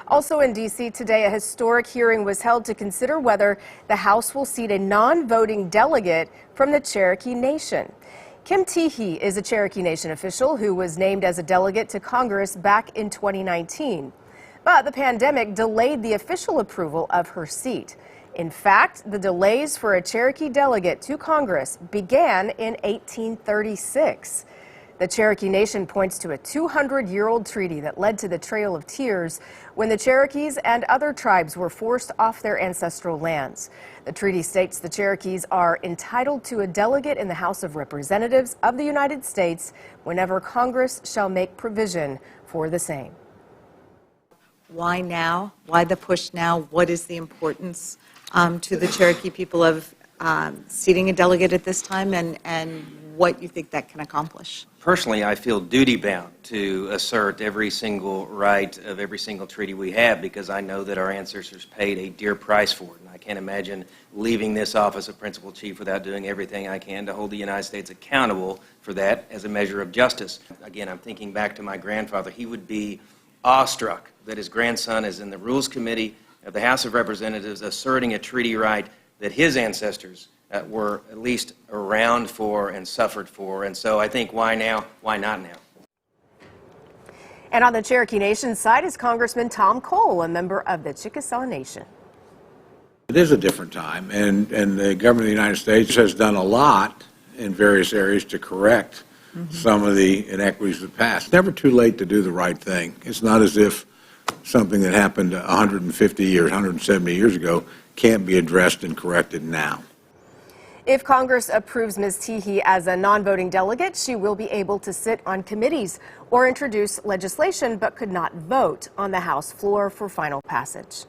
Also in D.C. today, a historic hearing was held to consider whether the House will seat a non-voting delegate from the Cherokee Nation. Kim Teehee is a Cherokee Nation official who was named as a delegate to Congress back in 2019. But the pandemic delayed the official approval of her seat. In fact, the delays for a Cherokee delegate to Congress began in 1836. The Cherokee Nation points to a 200-year-old treaty that led to the Trail of Tears when the Cherokees and other tribes were forced off their ancestral lands. The treaty states the Cherokees are entitled to a delegate in the House of Representatives of the United States whenever Congress shall make provision for the same. Why now? Why the push now? What is the importance to the Cherokee people of seating a delegate at this time, and what you think that can accomplish? Personally, I feel duty-bound to assert every single right of every single treaty we have, because I know that our ancestors paid a dear price for it. And I can't imagine leaving this office of Principal Chief without doing everything I can to hold the United States accountable for that as a measure of justice. Again, I'm thinking back to my grandfather. He would be awestruck that his grandson is in the Rules Committee of the House of Representatives asserting a treaty right that his ancestors were at least around for and suffered for. And so I think, why now? Why not now? And on the Cherokee Nation side is Congressman Tom Cole, a member of the Chickasaw Nation. It is a different time, and the government of the United States has done a lot in various areas to correct some of the inequities of the past. It's never too late to do the right thing. It's not as if something that happened 150 years, 170 years ago can't be addressed and corrected now. If Congress approves Ms. Teehee as a non-voting delegate, she will be able to sit on committees or introduce legislation, but could not vote on the House floor for final passage.